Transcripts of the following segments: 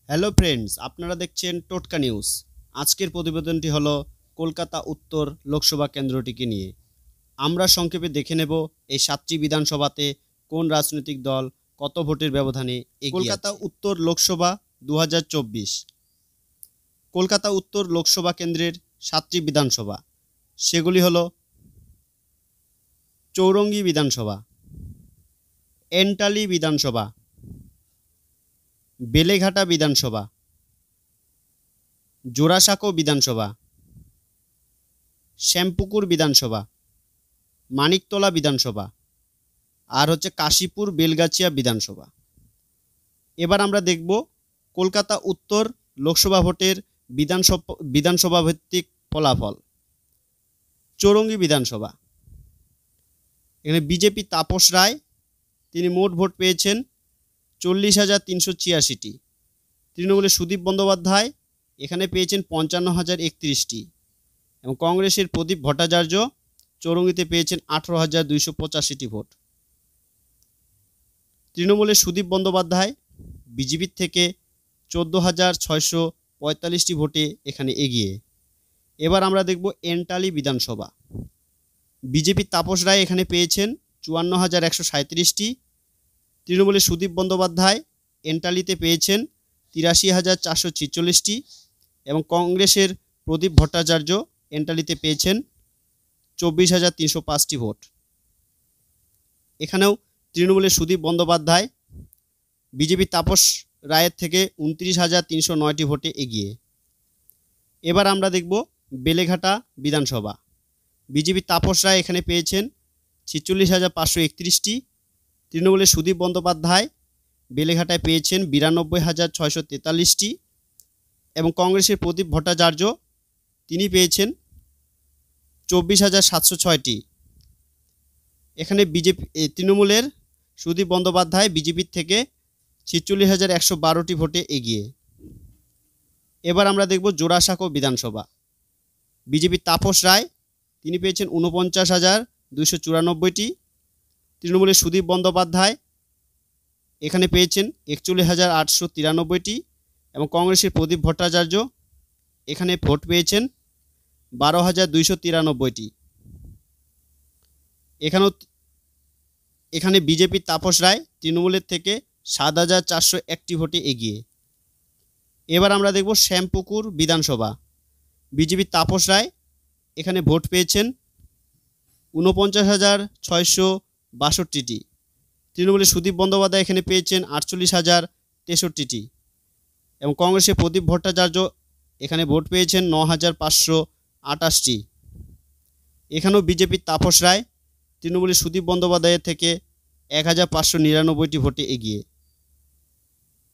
Hello friends, আপনারা দেখছেন টোটকা নিউজ। আজকের প্রতিবেদনটি হলো কলকাতা উত্তর লোকসভা কেন্দ্রটিকে নিয়ে। আমরা সংক্ষেপে দেখে নেব এই 7টি বিধানসভাতে কোন রাজনৈতিক দল কত ভোটের ব্যবধানে এগিয়ে আছে। কলকাতা উত্তর লোকসভা 2024। কলকাতা উত্তর লোকসভা কেন্দ্রের 7টি বিধানসভা, সেগুলি হলো চৌরঙ্গী বিধানসভা, এন্টালি বিধানসভা, বেলেঘাটা বিধানসভা, জোড়াসাঁকো বিধানসভা, শ্যামপুকুর বিধানসভা, মানিকতলা বিধানসভা আর কাশীপুর বেলগাছিয়া বিধানসভা। এবার আমরা দেখব কলকাতা উত্তর লোকসভা ভোটের বিধানসভা ভিত্তিক ফলাফল। চৌরঙ্গী বিধানসভা, এখানে বিজেপি তাপস রায়, তিনি মোট ভোট পেয়েছেন 40,386টি। তৃণমূলের সুদীপ বন্দ্যোপাধ্যায় এখানে পেয়েছেন 55,031টি এবং কংগ্রেসের প্রদীপ ভট্টাচার্য চৌরঙ্গিতে পেয়েছেন 18,285টি ভোট। তৃণমূলের সুদীপ বন্দ্যোপাধ্যায় বিজেপির থেকে 14,645টি ভোটে এখানে এগিয়ে। এবার আমরা দেখব এন্টালি বিধানসভা। বিজেপি তাপস রায় এখানে পেয়েছেন 54,137টি। তৃণমূলের সুদীপ বন্দ্যোপাধ্যায় এন্টালিতে পেয়েছেন 83,446টি এবং কংগ্রেসের প্রদীপ ভট্টাচার্য এন্টালিতে পেয়েছেন 24,305টি ভোট। এখানেও তৃণমূলের সুদীপ বন্দ্যোপাধ্যায় বিজেপি তাপস রায়ের থেকে 29,309টি ভোটে এগিয়ে। এবার আমরা দেখব বেলেঘাটা বিধানসভা। বিজেপি তাপস রায় এখানে পেয়েছেন 46,531টি। তৃণমূলের সুদীপ বন্দ্যোপাধ্যায় বেলেঘাটায় পেয়েছেন 92,643টি এবং কংগ্রেসের প্রদীপ ভট্টাচার্য তিনি পেয়েছেন 24,706টি। এখানে তৃণমূলের সুদীপ বন্দ্যোপাধ্যায় বিজেপির থেকে 46,112টি ভোটে এগিয়ে। এবার আমরা দেখব জোড়াসাঁকো বিধানসভা। বিজেপির তাপস রায় তিনি পেয়েছেন 49,294টি। তৃণমূলের সুদীপ বন্দ্যোপাধ্যায় এখানে পেয়েছেন 41,893টি এবং কংগ্রেসের প্রদীপ ভট্টাচার্য এখানে ভোট পেয়েছেন 12,293টি। এখানে বিজেপির তাপস রায় তৃণমূলের থেকে 7,401টি ভোটে এগিয়ে। এবার আমরা দেখব শ্যামপুকুর বিধানসভা। বিজেপির তাপস রায় এখানে ভোট পেয়েছেন 49,662টি। তৃণমূলের সুদীপ বন্দ্যোপাধ্যায় এখানে পেয়েছেন 48,063টি এবং কংগ্রেসের প্রদীপ ভট্টাচার্য এখানে ভোট পেয়েছেন 9,528টি। এখানেও বিজেপির তাপস রায় তৃণমূলের সুদীপ বন্দ্যোপাধ্যায়ের থেকে 1,599টি ভোটে এগিয়ে।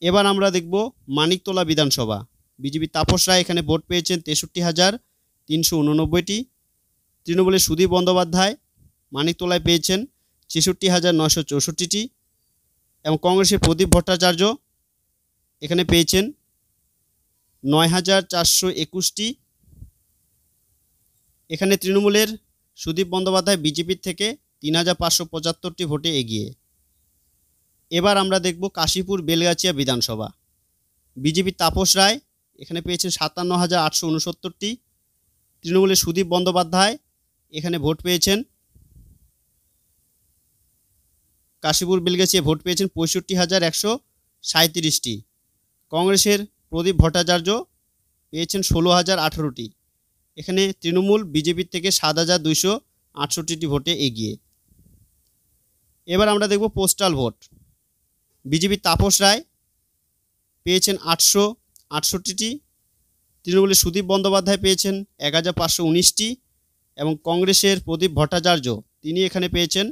এবার আমরা দেখব মানিকতলা বিধানসভা। বিজেপি তাপস রায় এখানে ভোট পেয়েছেন 63,389টি। তৃণমূলের সুদীপ বন্দ্যোপাধ্যায় মানিকতলায় পেয়েছেন 66,964টি এবং কংগ্রেসের প্রদীপ ভট্টাচার্য এখানে পেয়েছেন 9,421টি। এখানে তৃণমূলের সুদীপ বন্দ্যোপাধ্যায় বিজেপির থেকে 3,575টি ভোটে এগিয়ে। এবার আমরা দেখব কাশীপুর বেলগাছিয়া বিধানসভা। বিজেপি তাপস রায় এখানে পেয়েছেন 57,869টি। তৃণমূলের সুদীপ বন্দ্যোপাধ্যায় এখানে ভোট পেয়েছেন কাশীপুর বেলগাছিয়া ভোট পেয়েছেন 65,137টি। কংগ্রেসের প্রদীপ ভট্টাচার্য পেয়েছেন 16,018টি। এখানে তৃণমূল বিজেপির থেকে 7,268টি ভোটে এগিয়ে। এবার আমরা দেখব postal vote. BJP Tapas Roy পেয়েছেন 868টি। তৃণমূলের সুদীপ বন্দ্যোপাধ্যায় পেয়েছেন 1,519টি এবং কংগ্রেসের প্রদীপ ভট্টাচার্য তিনি এখানে পেয়েছেন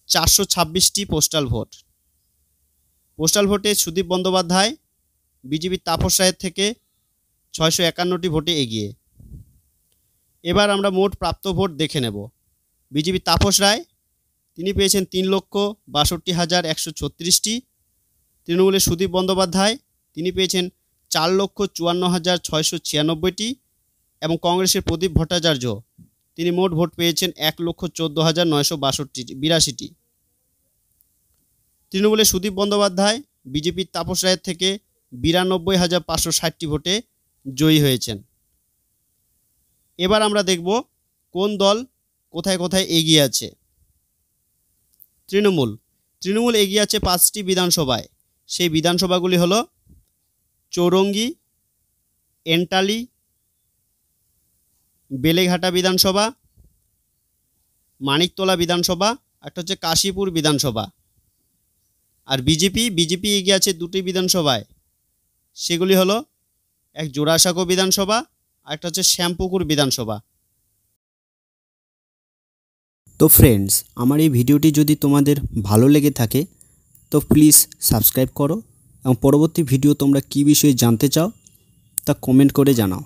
426টি পোস্টাল ভোট। পোস্টাল ভোটে সুদীপ বন্দ্যোপাধ্যায় বিজেপির তাপস রায়ের থেকে 651টি ভোটে এগিয়ে। এবার আমরা মোট প্রাপ্ত ভোট দেখে নেব। বিজেপি তাপস রায় তিনি পেয়েছেন 3,62,136টি। তৃণমূলের সুদীপ বন্দ্যোপাধ্যায় তিনি পেয়েছেন 4,54,696টি এবং কংগ্রেসের প্রদীপ ভট্টাচার্য তিনি মোট ভোট পেয়েছেন 1,14,982টি। তৃণমূলের সুদীপ বন্দ্যোপাধ্যায় বিজেপির তাপস রায়ের থেকে 92,560টি ভোটে জয়ী হয়েছেন। এবার আমরা দেখব কোন দল কোথায় কোথায় এগিয়ে আছে। তৃণমূল এগিয়ে আছে 5টি বিধানসভায়। সেই বিধানসভাগুলি হলো চৌরঙ্গী, এন্টালি, বেলেঘাটা বিধানসভা, মানিকতলা বিধানসভা, একটা হচ্ছে কাশীপুর বিধানসভা। আর বিজেপি এগিয়ে আছে 2টি বিধানসভায়। সেগুলি হলো এক জোড়াসাঁকো বিধানসভা আর একটা হচ্ছে শ্যামপুকুর বিধানসভা। তো ফ্রেন্ডস, আমার এই ভিডিওটি যদি তোমাদের ভালো লেগে থাকে তো প্লিজ সাবস্ক্রাইব করো এবং পরবর্তী ভিডিও তোমরা কী বিষয়ে জানতে চাও তা কমেন্ট করে জানাও।